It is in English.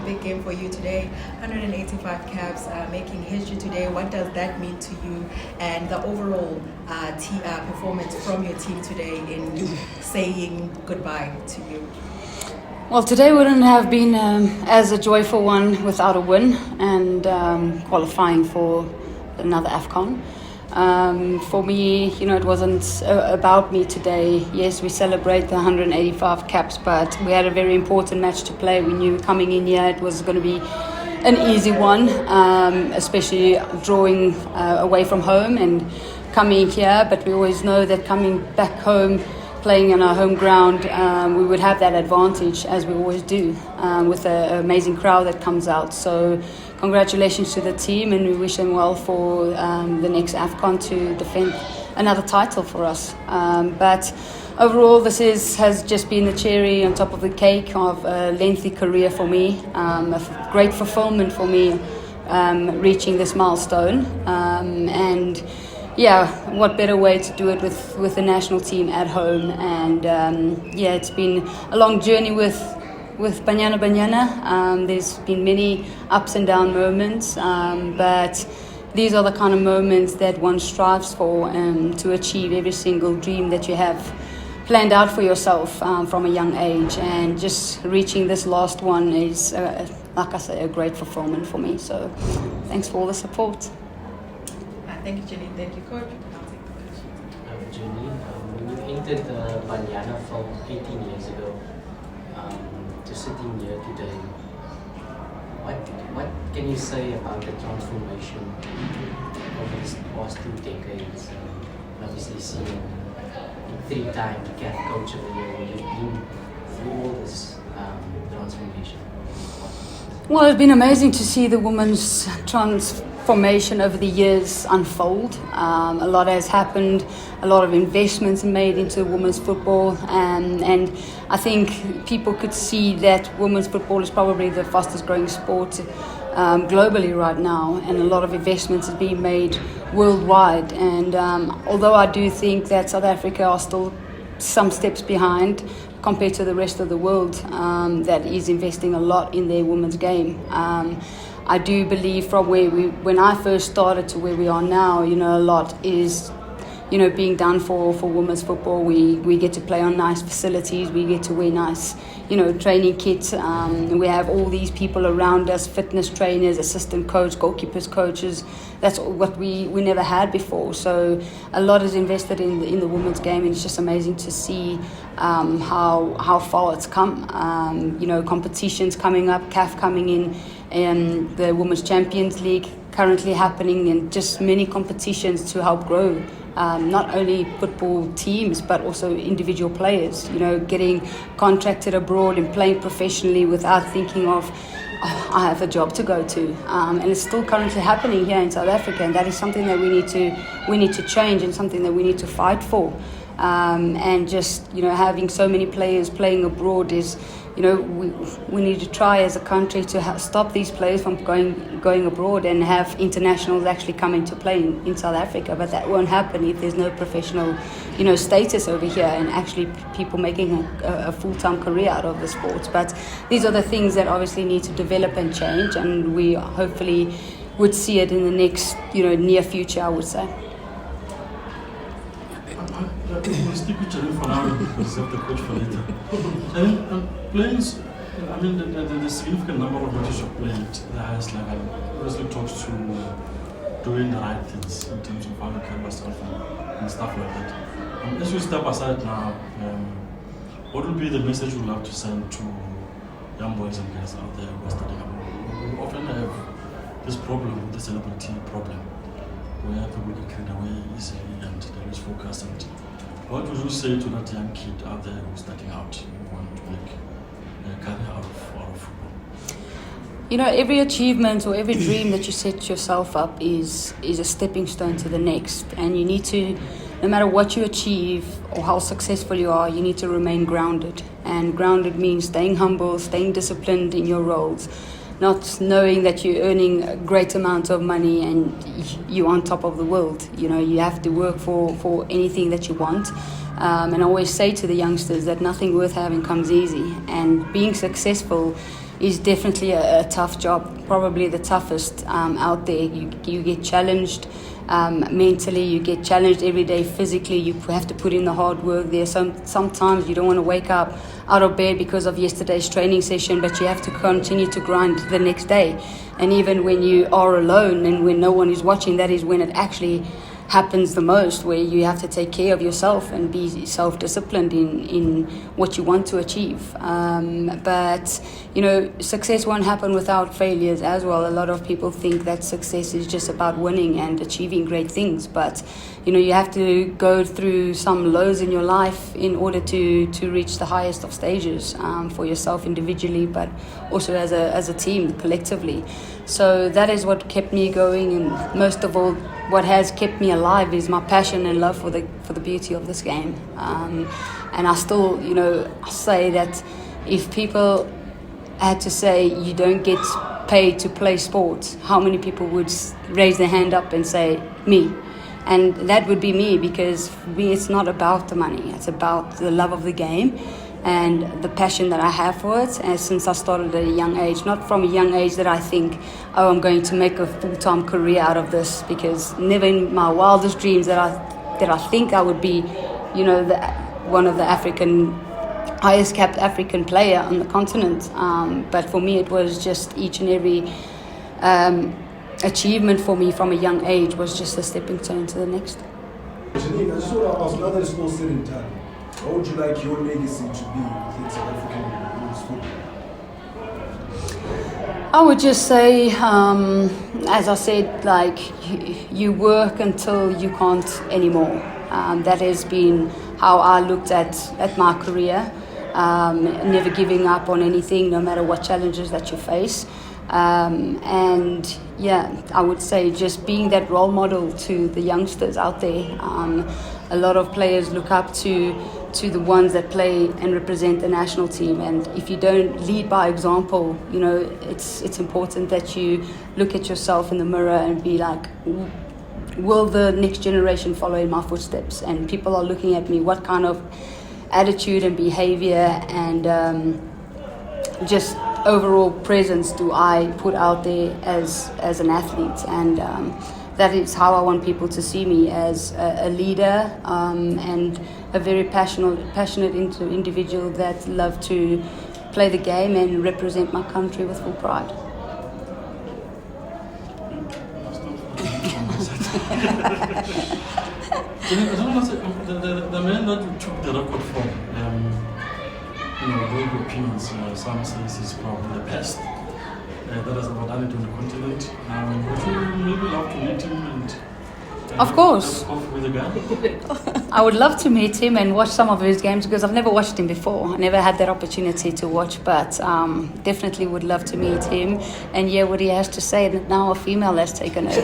big game for you today. 185 caps, making history today. What does that mean to you and the overall performance from your team today in saying goodbye to you? Well, today wouldn't have been as a joyful one without a win and qualifying for another AFCON. For me, it wasn't about me today. Yes, we celebrate the 185 caps, but we had a very important match to play. We knew coming in here it was going to be an easy one, especially drawing away from home and coming here. But we always know that coming back home, playing on our home ground, we would have that advantage, as we always do, with an amazing crowd that comes out. So congratulations to the team, and we wish them well for the next AFCON to defend another title for us. But overall, this has just been the cherry on top of the cake of a lengthy career for me, a great fulfillment for me, reaching this milestone. And yeah, what better way to do it with the national team at home. And it's been a long journey with Banyana Banyana. There's been many ups and down moments, but these are the kind of moments that one strives for, to achieve every single dream that you have planned out for yourself from a young age. And just reaching this last one is, like I say, a great fulfillment for me. So thanks for all the support. Thank you, Janine. Thank you, Coach. Janine, when you entered Banyana from 18 years ago to sitting here today, what can you say about the transformation over these past 2 decades? Obviously, seeing 3-time CAF Coach of the Year, you've been through all this transformation. Well, it's been amazing to see the women's transformation over the years unfold. A lot has happened, a lot of investments made into women's football, and I think people could see that women's football is probably the fastest growing sport globally right now, and a lot of investments is being made worldwide. And although I do think that South Africa are still some steps behind compared to the rest of the world that is investing a lot in their women's game. I do believe from when I first started to where we are now, a lot is, being done for women's football. We get to play on nice facilities, we get to wear nice, training kits. We have all these people around us, fitness trainers, assistant coach, goalkeepers, coaches. That's what we never had before. So a lot is invested in the women's game, and it's just amazing to see how far it's come. Competitions coming up, CAF coming in, and the Women's Champions League currently happening, and just many competitions to help grow not only football teams but also individual players, getting contracted abroad and playing professionally without thinking of, I have a job to go to, and it's still currently happening here in South Africa, and that is something that we need to change, and something that we need to fight for. And just having so many players playing abroad is, we need to try as a country to stop these players from going abroad and have internationals actually coming to play in South Africa. But that won't happen if there's no professional, status over here, and actually people making a full-time career out of the sports. But these are the things that obviously need to develop and change, and we hopefully would see it in the next, near future, I would say. We'll stick with Janine for now and reserve the coach for later. Janine, players, the significant number of matches you've played at the highest level obviously talks to doing the right things in terms of how you carry yourself and stuff like that. As we step aside now, what will be the message you'd love to send to young boys and girls out there who are studying abroad? We often have this problem with the celebrity problem, where people get carried away easily and they lose focus. And what would you say to that young kid out there who's starting out, who want to make a career out of football? Every achievement or every dream that you set yourself up is a stepping stone to the next, and you need to, no matter what you achieve or how successful you are, you need to remain grounded. And grounded means staying humble, staying disciplined in your roles, not knowing that you're earning a great amount of money and you're on top of the world. You have to work for anything that you want. And I always say to the youngsters that nothing worth having comes easy. And being successful is definitely a tough job, probably the toughest out there. You get challenged mentally, you get challenged every day physically. You have to put in the hard work there. Sometimes you don't want to wake up out of bed because of yesterday's training session, but you have to continue to grind the next day. And even when you are alone and when no one is watching, that is when it actually happens the most, where you have to take care of yourself and be self-disciplined in what you want to achieve. But, you know, success won't happen without failures as well. A lot of people think that success is just about winning and achieving great things. But, you know, you have to go through some lows in your life in order to reach the highest of stages for yourself individually, but also as a team, collectively. So that is what kept me going, and most of all, what has kept me alive is my passion and love for the beauty of this game. And I still, you know, say that if people had to say you don't get paid to play sports, how many people would raise their hand up and say me? And that would be me, because for me it's not about the money, it's about the love of the game and the passion that I have for it. And since I started at a young age, not from a young age that I think, oh, I'm going to make a full-time career out of this, because never in my wildest dreams that I think I would be, you know, one of the highest capped African player on the continent. But for me, it was just each and every achievement for me from a young age was just a stepping stone to the next. Janine, I just want to ask, now that it's all said and done, what would you like your legacy to be within South African women's football? I would just say, as I said, like, you work until you can't anymore. That has been how I looked at my career. Never giving up on anything, no matter what challenges that you face. And yeah, I would say just being that role model to the youngsters out there. A lot of players look up to the ones that play and represent the national team, and if you don't lead by example, you know, it's important that you look at yourself in the mirror and be like, will the next generation follow in my footsteps? And people are looking at me, what kind of attitude and behavior and just overall presence do I put out there as an athlete? And that is how I want people to see me, as a leader and a very passionate individual that love to play the game and represent my country with full pride. The man that you took the record from, you know, very opinions, some say this is probably the best that has ever done it on the continent. Would you maybe love to meet him and of course. With the guy? I would love to meet him and watch some of his games, because I've never watched him before. I never had that opportunity to watch, but definitely would love to meet him and hear what he has to say, that now a female has taken over.